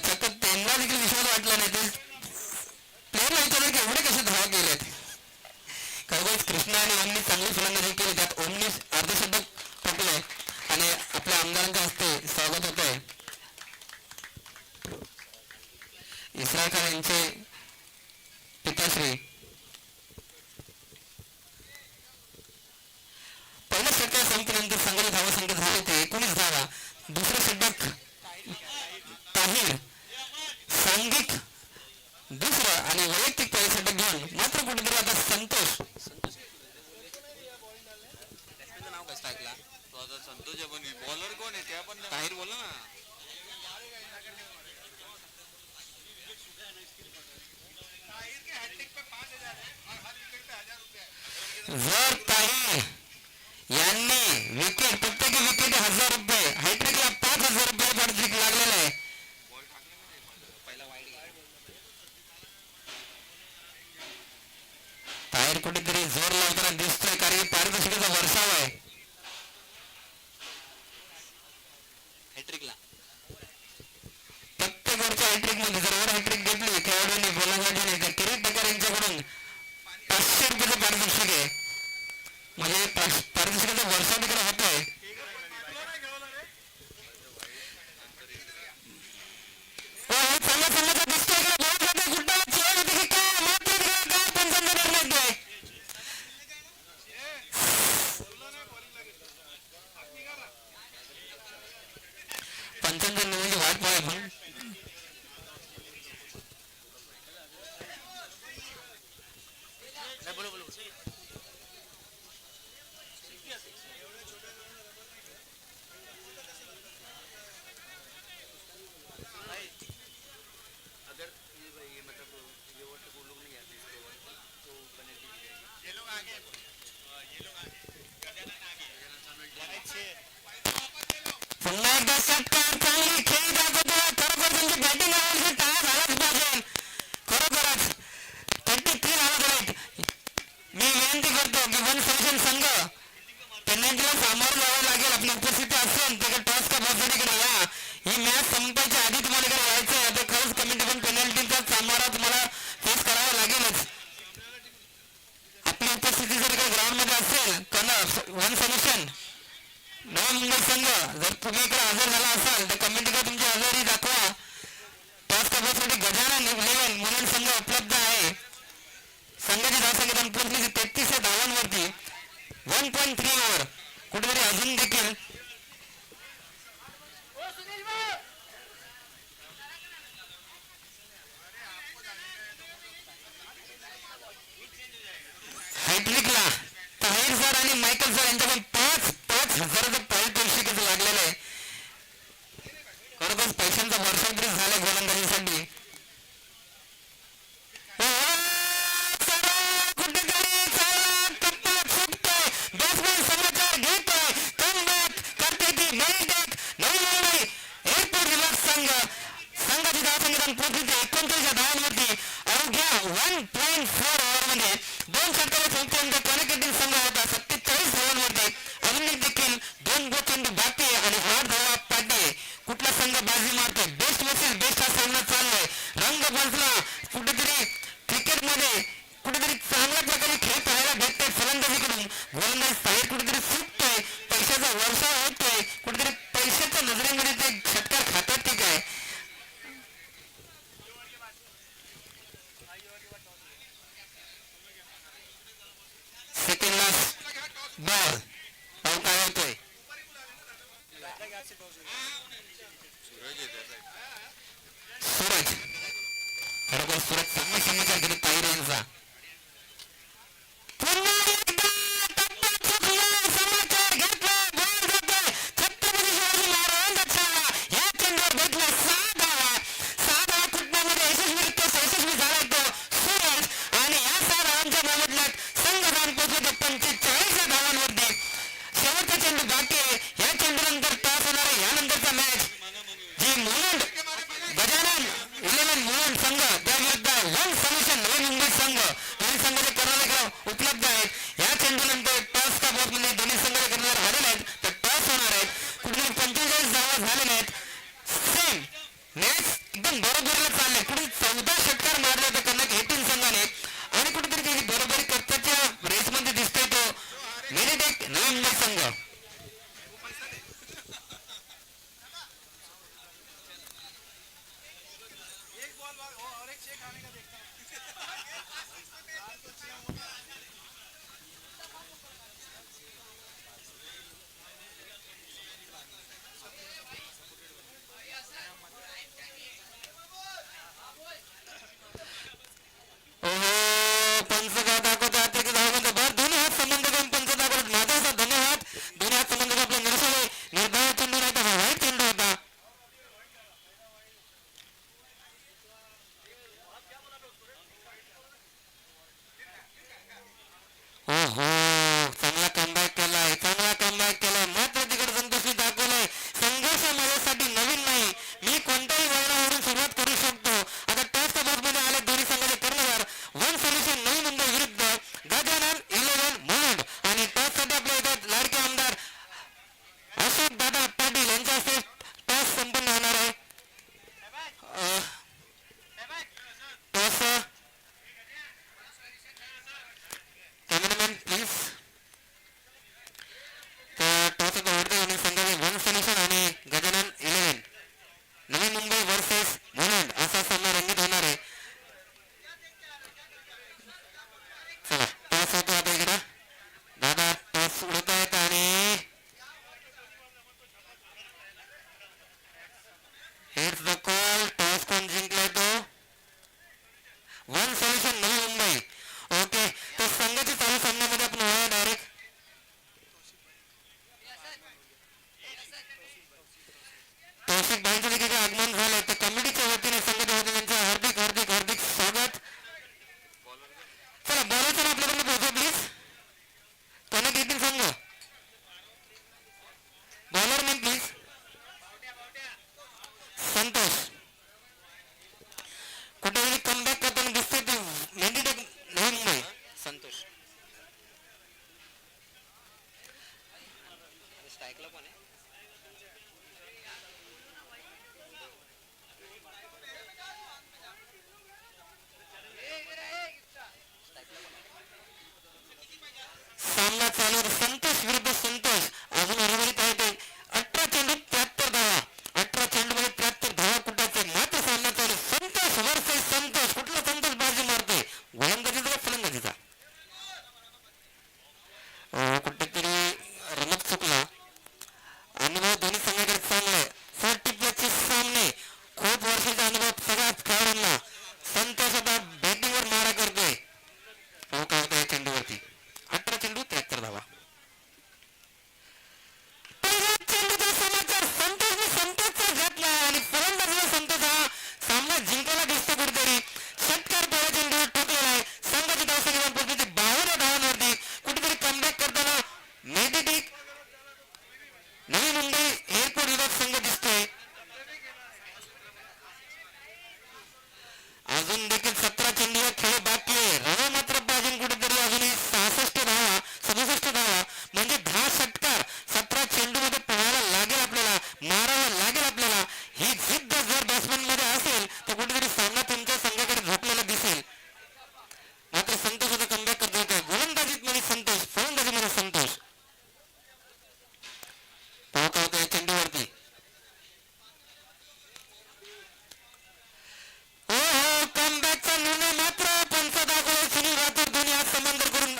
Speaker 1: चक्क त्यांना देखील विश्वास वाटला नाही. ते प्लेअरला विचारलं की एवढे कसे धावा केलेत. खरोखरच कृष्णा आणि ओमनी चांगली फलंदाजी केली. त्यात ओमनी अर्धशतक ठोकले आणि आपल्या आमदारांच्या हस्ते स्वागत होत आहे. इस्रायलकर यांचे पिताश्री. पहिल्या षटका संपल्यानंतर संघाची धावा संख्या झाली ते 19 धावा. दुसरे षटक ताहीर सांघिक दुसरं आणि वैयक्तिक पहिलं षटक घेऊन मात्र कुठेतरी आता संतोष नाव कसं टाकला संतोष बॉलर कोण आहे त्या पण ताहीर बोला ना. जर ताहीर यांनी विकेट प्रत्येकी विकेट 1000 रुपये हॅट्रिकला 5000 रुपये हॅट्रिक लागलेला आहे. ताहीर कुठेतरी जोर लावताना दिसतोय कारण पारितोषिकाचा वर्षाव आहे. हॅट्रिकला प्रत्येक वरच्या हॅट्रिक मध्ये जर वर हॅट्रिक घेतली खेळाडूंनी गोलंदाजीने तर किरीट पगार यांच्याकडून 500 रुपये पारितोषिक आहे. म्हणजे पारितोषिकाचा वर्षाव तिकडे होतोय. पंचांचं म्हणजे वाट पाहाय पण पुन्हा एकदा षटकार चांगली खेळी दाखवतो खरोखर त्यांची बॅटिंग आवडते टाळा झालाच पाहिजे खरोखरच 33 धावा झालेत मी विनंती करतो की वन समिशन संघ पेनल्टीला सामोरं जावं लागेल आपली उपस्थिती असेल तर टॉस का बॉसकडे या ही मॅच संपायच्या आधी तुम्हाला इकडे यायचं आहे तर खरंच कमिटी पण पेनल्टीचा सामोरा तुम्हाला फेस करावा लागेलच आपली उपस्थिती जर इकडे ग्राउंडमध्ये असेल तर वन समिशन नवी मुंबई संघ जर तुम्ही इकडे हजर झाला असाल तर कमिटीकडे तुमची हजेरी दाखवा टॉस का बॉससाठी गजानन 11 मुलं संघ उपलब्ध आहे संघाची धावसंख्या पोहोचली 33 धावांवरती 1.3 ओव्हर कुठेतरी अजून देखील हायट्रिकला ताहिर सर आणि मायकल सर यांच्याकडून 5,000चं पारितोषिक लागलेलं आहे खरोखर पैशांचा वर्षांतरी झालाय गोलंदाजीसाठी दोन षटकावर कनेक्टेड संघ होता 47 धावांवरती अजून देखील 2 गोचेंडू बाकी आणि 8 धावा पाठी कुठला संघ बाजी मारतोय बेस्ट वर्सेस बेस्ट हा सामना चालू आहे रंग बसला कुठेतरी क्रिकेटमध्ये कुठेतरी चांगल्या प्रकारे खेळ पाहायला भेटतोय फलंदाजीकडून गोलंदाज साहेब कुठेतरी सुटतोय पैशाचा वर्षाव होतोय कुठेतरी पैशाच्या नजरेमध्ये ते षटकार खातात की काय सेकंड लास्ट बॉल काय होतोय सूरज बरोबर सूरज चांगला समाचार घेतो ताहिर यांचा पुन्हा एकदा टप्पा चुकला समाचार घेतला बॉल जातोय छत्रपती शिवाजी महाराजांचा या चेंडूवर भेटला 6 धावा कुटुंबामध्ये यशस्वी झाला तो सूरज आणि या 6 धावांच्या मोबदल्यात संघ जाऊन पोहोचले 45 धावांवरती शेवटचा चेंडू बाकी आहे या चेंडूनंतर टॉस होणार आहे यानंतरचा मॅच जी मुलुंड गजानन 11 मुलुंड संघ त्याविरुद्ध वन समिशन नवी मुंबई संघ दोन्ही संघाचे कर्णधार उपलब्ध आहेत या चेंडूनंतर टॉस का बॉक्स मध्ये दोन्ही संघाचे कर्णधार हरले आहेत तर टॉस होणार आहेत कुठे 45 धावा झालेल्या आहेत सेम मॅच एकदम बरोबरीला चालले कुठे 14 षटकार मारले होते कर्णक 18 संघाने आणि कुठेतरी त्याची बरोबरी करताच्या रेसमध्ये दिसतोय तो मेरिटेक नवी मुंबई संघ रसिक भाईंचं देखील आगमन झालंय तर कमिटीच्या वतीने संघटनेच्या वतीने त्यांचं हार्दिक हार्दिक हार्दिक स्वागत. चला बॉलरचं आपल्याकडे पोहोचा प्लीज. कनेक्ट येतील संघ बॉलर नेम प्लीज. संतोष कुठेतरी कमबॅक करताना दिसतोय ते मेंढी टेक नवी मुंबई. संतोष स्ट्राईकला पण आहे. सामना चालू आहे. संतोष विरुद्ध संतोष अजून उर्वरित आहे ते 18 चेंडू 73 धावा. 18 चेंडू मध्ये 73 धावा कुठाचे मात्र सामना चालू. संतोष वर्सेस संतोष. कुठला संतोष बाजी मारते गोलंदाजीचा का फलंदाजीचा. कुठेतरी रमत चुकला. अनुभव दोन्ही संघाकडे चांगला आहे. 40 प्लसचे सामने खूप वर्षाचा अनुभव सगळ्याच खेळाडूंना. संतोष आता बॅटिंगवर मारा करतोय. हो का होता या चेंडूवरती 18 चेंडू 73 धावा. पहिला चेंडूचा समाचार संतोषने संतोषचा घेतला आणि फलंदाजीला संतोष हा सामना जिंकायला दिसतो कुठेतरी. षटकार पहिल्या चेंडूवर ठोकलेला आहे. संघाची धावसंख्या पोहोचली 52 धावांवरती. कुठेतरी कमबॅक करताना मेडिटिक नवी मुंबई एअरपोर्ट विभाग संघ दिसतोय. अजून देखील 17 चेंडूवर खेळ बाकी आहे. रवा मात्र बाजून कुठेतरी अजूनही 66 धावा 67 धावा म्हणजे 10 षटकार 17 चेंडू मध्ये पहायला लागेल आपल्याला. मारावं लागेल आपल्याला. ही जिद्द जर बॅट्समॅन मध्ये असेल तर कुठेतरी सामना तुमच्या संघाकडे झोपलेला दिसेल. मात्र संतोष आता कमबॅक करतोय का गोलंदाजीत मध्ये संतोष फलंदाजी मध्ये संतोष. पाहता होता या चेंडूवरती. हो हो कमबॅकचा निर्णय मात्र पंच दाखवला. सुनील राठोड दोन्ही हात समांतर करून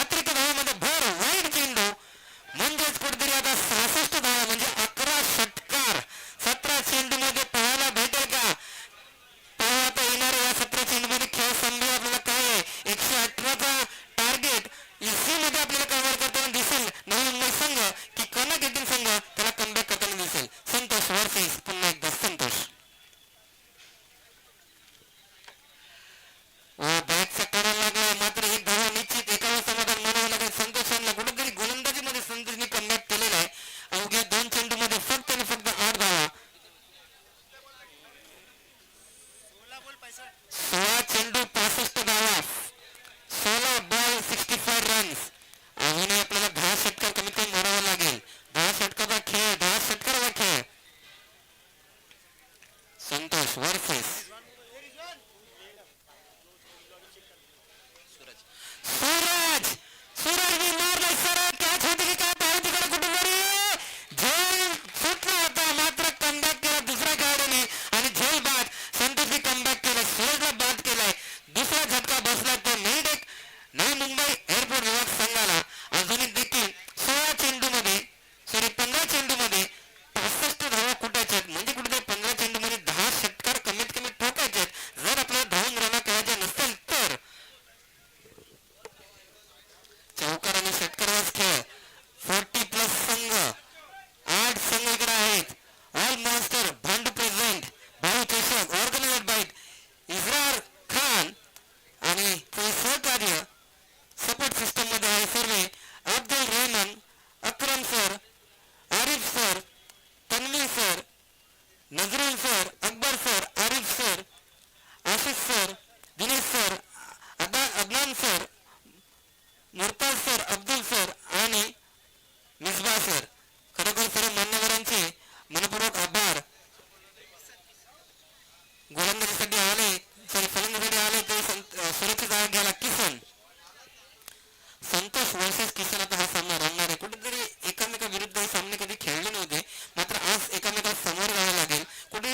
Speaker 1: अतिरिक्त धावामध्ये भर वाईड चेंडू म्हणजेच कुठेतरी आता 66 धावा म्हणजे 11 षटकार 17 चेंडू मध्ये पाहायला भेटेल का. पाहू आता येणाऱ्या या 17 चेंडू मध्ये खेळ संधी आपल्याला काय आहे. 118चा टार्गेट इसी मध्ये आपल्याला कव्हर करताना दिसेल नवी मुंबई संघ की कनक येथील संघ त्याला कमबॅक करताना दिसेल. संतोष वर्सेस पुन्हा एकदा संतोष. बॅटचा करायला लागला मात्र एक धावा निश्चित एकावर समाधान म्हणावं लागेल संतोषांना. कुठेतरी गोलंदाजीमध्ये संतोषने कमबॅक केलेला आहे. अवघ्या 2 चेंडू मध्ये फक्त आणि फक्त 8 धावा. 16 चेंडू 65 धावा 16 बॉल 65 रन्स. अजूनही आपल्याला 10 षटकार कमीत कमी मारावा लागेल. 10 षटकाचा खेळ 10 षटकाचा खेळ. संतोष वर्सेस सूरज. सूरजने मारलाय सरळ कॅच होती की काय पाहू तिकडे कुठेतरी झेल सुटला होता मात्र कमबॅक केला दुसऱ्या खेळाडूने आणि झेल बाद. संतोषने कमबॅक केलं सूरजला बाद केलाय. दुसरा झटका बसला तो मेडिटेक नवी मुंबई एअरपोर्ट विभाग संघाला. अजूनही देखील 16 चेंडू मध्ये 15 चेंडू मध्ये 65 धावा कुठायच्या आहेत म्हणजे कुठे 15 चेंडू मध्ये 10 षटकार कमीत कमी ठोकायचे आहेत. जर आपल्याला धावून रना करायच्या नसेल तर चौकार आणि षटकाराचा खेळ. 40 प्लस संघ 8 संघ इकडे आहेत. ऑल मास्टर भांडू प्रेझेंट भाऊ चषक ऑर्गनाइज्ड बाय इजरार खान आणि ते सहकार्य सपोर्ट सिस्टम मध्ये आहे सर्वे Abdul Rahman Akram sir Arif sir Tanveer sir Nazrul sir Akbar sir Arif sir Ashish sir Dinesh sir Adnan sir Murtaza sir Abdul sir आणि मिसबा सर. खरोखर सर्व मान्यवरांचे मनपूर्वक आभार. गोलंदाजीसाठी आले फलंदाजीसाठी आले ते सुरक्षित जागा घ्यायला किसन. संतोष वर्सेस किसन आता हा सामना रंगणार आहे. कुठेतरी एकामेका विरुद्ध हे सामने कधी खेळले नव्हते मात्र आज एकामेका समोर जावं लागेल. कुठे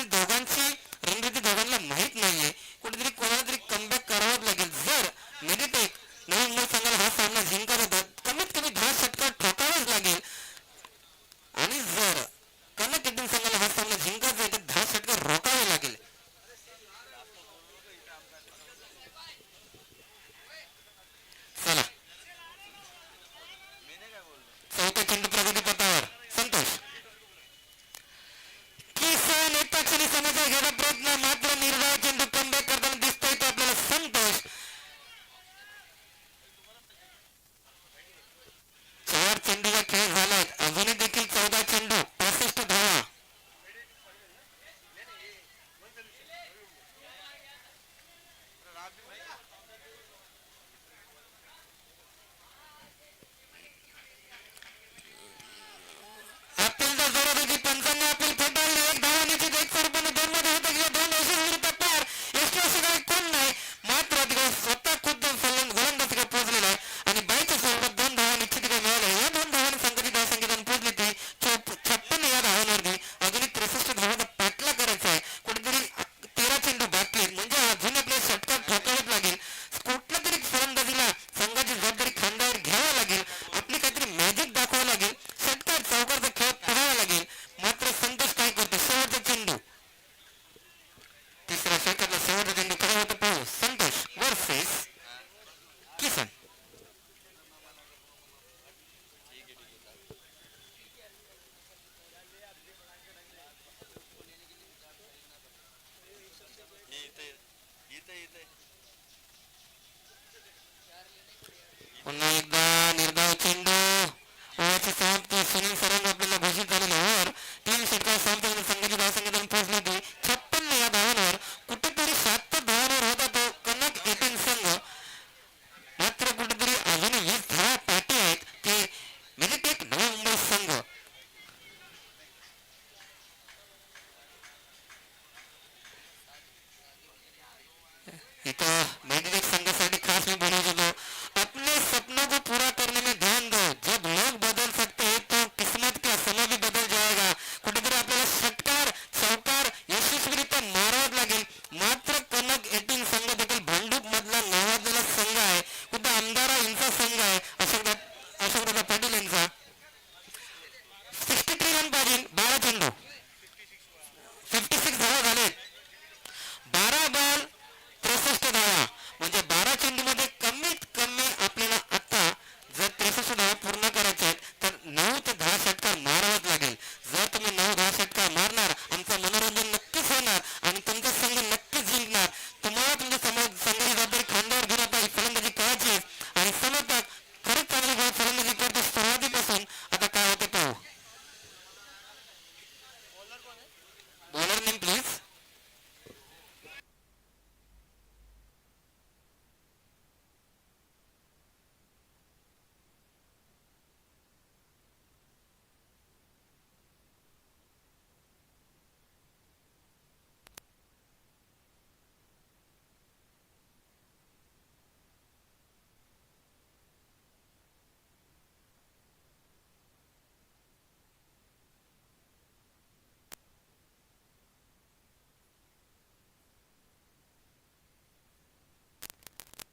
Speaker 1: गोल घ्यायचा प्रयत्न, मात्र निर्धाव चेंडू कमबॅक करताना दिसतोय तो आपल्याला संतोष. 4 चेंडूचा खेळ झालाय, अजूनही देखील 14 चेंडू 65 धावा. अपीलचा जोरात होती, पंचांनी अपील फेटाळली. एक धावा निश्चित, एक सरपंच, 2 मध्ये होतं किंवा 2 यशस्वी विरुद्ध पार. यशस्वी असं काही कोण नाही, मात्र तिकडे स्वतः खुद्द गोलंदाज तिकडे पोहोचलेला आहे आणि बाईच्या स्वरूपात 2 धावा निश्चित तिकडे मिळाल्या. या 2 धावांनी संघाची धावसंख्या पोहोचली ती 56 या धावांवरती. अजूनही 63 धावांचा पाठला करायचा आहे. कुठेतरी 13 चेंडू बाकी आहेत, म्हणजे अजून आपल्याला षटकार ठोकावंच लागेल. कुठल्या तरी फलंदाजीला संघाची जबाबदारी खांद्यावर घ्यावी लागेल. आपली काहीतरी मॅजिक दाखवावं लागेल. षटकार चौकारचा खेळ पहावा लागेल. मात्र संतोष काय करतो, शेवटचा चेंडू, तिसऱ्या षटकातला शेवटचा चेंडू कसा होतो पाहू. संतोष वर्सेस किसन. पुन्हा एकदा निर्धाव चेंडू, ओव्हरची समाप्ती. सुनील सरांनी आपल्याला घोषित झालेलं ओव्हर 3 षटकार समाप्त, संघाची धावसंख्या पोहोचली होती 56 या धावांवर. कुठेतरी 7 धावांवर होता तो कनक 18 संघ, मात्र कुठेतरी अजूनही 20 धावा पाठी आहेत ते मेडिटेक नवी मुंबई संघ. इथं मेडिटेक संघासाठी खास मी बोलत होतो, अपने सपनों को पूरा करने में ध्यान दो. जब लोग बदल सकते हैं तो किस्मत का समय भी बदल जाएगा. कुठेतरी आपल्याला षटकार चौकार यशस्वीरित्या मारावाच लागेल. मात्र कनक 18 संघ देखील भांडूप मधला नावाजलेला संघ आहे. कुठे आमदारा यांचा संघ आहे, अशोकदादा पाटील यांचा. 63 रन पाहिजे, 12 चेंडू, 56 धावा झालेत, 12 बॉल 63 धावा. म्हणजे 12 चेंडू मध्ये कमीत कमी आपल्याला आता जर 63 धावा पूर्ण करायच्या आहेत तर 9 ते 10 षटकार मारावाच लागेल. जर तुम्ही 9-10 षटकार मारणार, आमचं मनोरंजन नक्कीच होणार आणि तुमचा संघ नक्कीच जिंकणार. तुम्हाला तुमच्या संघाची जबाबदारी खांद्यावर घेऊन आता ही फलंदाजी करायची आणि समजतात खरंच चांगली फलंदाजी करतो सुरुवातीपासून. आता काय होते पाहू. Bowler name please.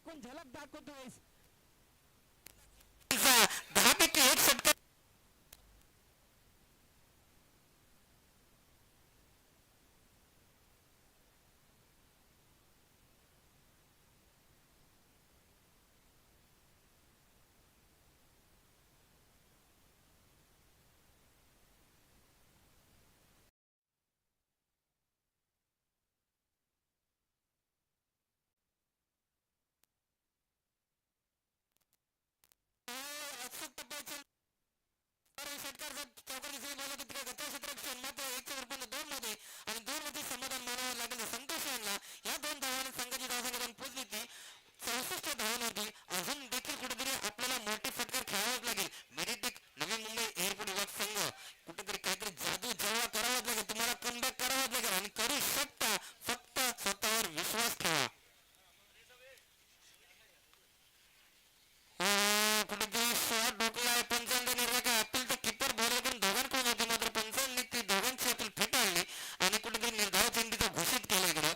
Speaker 2: कोण झलक दाखवतोय.
Speaker 1: 10 पैकी 1 षटकार चौकार दिसली मला तिकडे गती क्षेत्रात मात्र 1 मध्ये आणि 2 मध्ये समाधान मानावं लागेल संतोष यांना. या 2 धावांनी संघाची धावसंख्या पोहोचली ती 64 धावांवरती. अजून देखील कुठेतरी आपल्याला मोठे षटकार खेळावाच लागेल. मेडिटेक नवी मुंबई एअरपोर्ट विभाग संघ कुठेतरी काहीतरी जादू जवळ करावाच लागेल. तुम्हाला कमबॅक करावाच लागेल आणि करू शकता, फक्त स्वतःवर विश्वास ठेवा. कुठेतरी शॉट ढोकलाय, पंचांचा निर्णय काय अपील तर किपर बॉलरकडून दोघांकडून होती, मात्र पंचांनी ती दोघांची अपील फेटाळली आणि कुठेतरी निर्धाव चेंडूचा घोषित केला इकडं.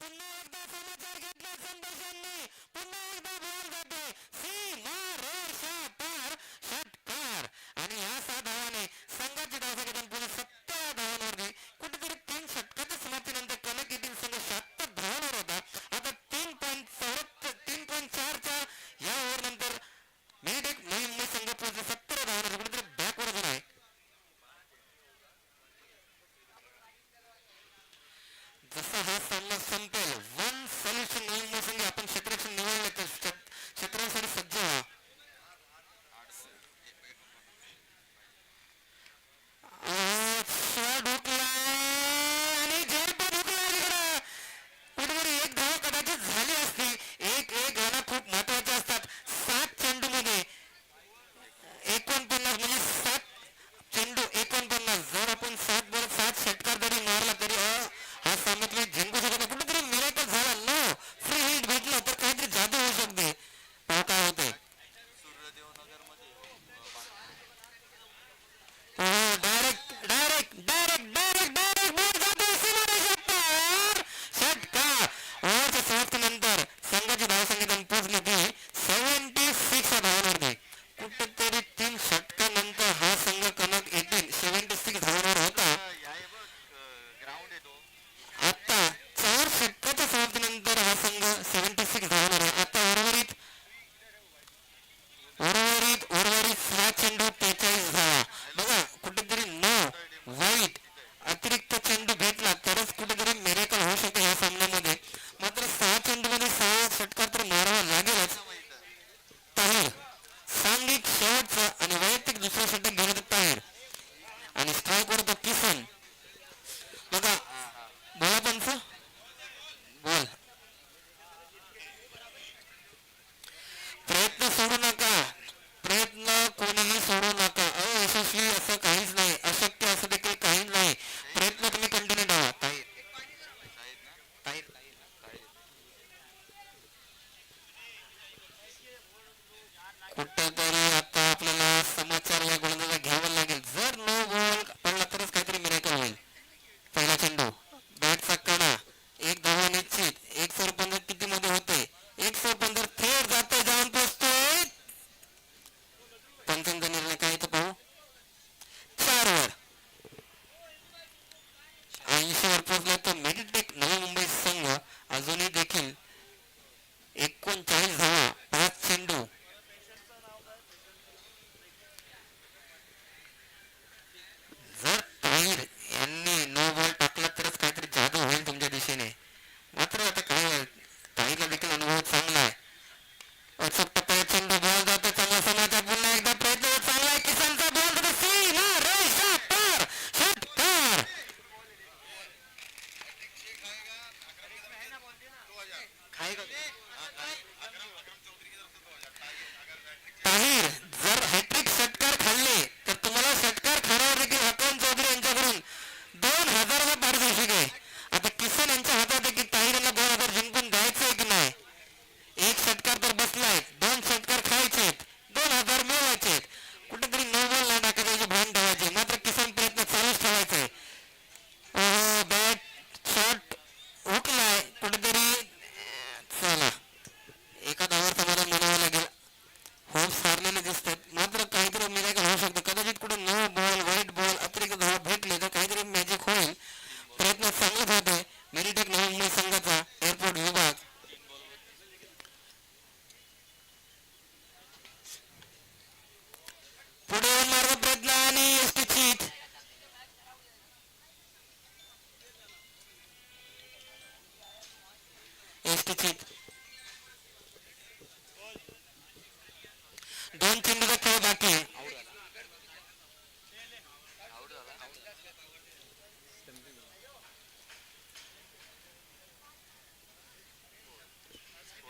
Speaker 1: पुन्हा एकदा समाचार घेतला संतोषांनी, पुन्हा एकदा बॉल जाते सीमारेषा पार षटकार आणि या 6 धावाने संघाची धावसंख्या 17 धावांवरती. कुठेतरी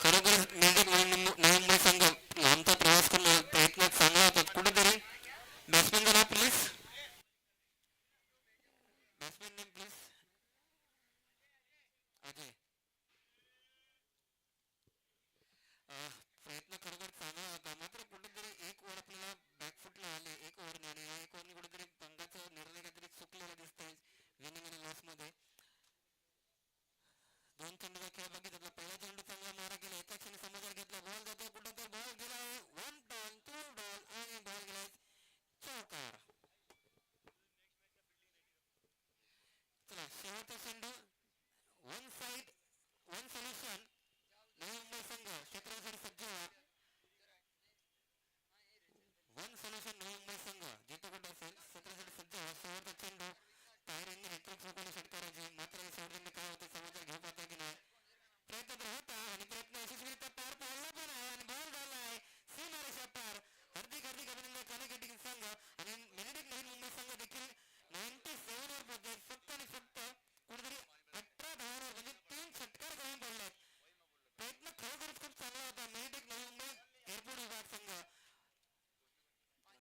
Speaker 1: खरोखरच म्युझिक म्हणून नवी मुंबई संघ लांबचा प्रवास करून प्रयत्न चांगला होता कुठेतरी. बॅट्समॅन जरा please, batsman name please. Ajay. प्रयत्न खरोखर चांगला होता, मात्र कुठेतरी एक ओव्हर आपल्याला बॅकफुटला आले एक ओव्हरने, आणि या एक ओव्हरने कुठेतरी पंगाचा निर्णय काहीतरी चुकलेला दिसतोय विनिंग आणि लॉस मध्ये. दोन चेंडूचा खेळ बघितला, पहिला चेंडू चांगला मारा केला, एका क्षणी समाचार घेतला, बॉल जातो कुठं तर बॉल गेला आहे, वन बॉल टू बॉल आणि बॉल गेला चौकार. चला शेवटचा चेंडू, one side one solution. Navi Mumbai संघ क्षेत्रासाठी सज्ज व्हा. वन सोल्युशन नवी मुंबई संघ जिथे कुठे असेल क्षेत्रासाठी सज्ज व्हा. शेवटचा चेंडू ताहिर यांनी हॅट्रिक चौकाने षटकाराची, मात्र शेवटचे काय होते समाचार घेऊ पाहता की नाही. प्रयत्न तर होता आणि प्रयत्न यशस्वीरित्या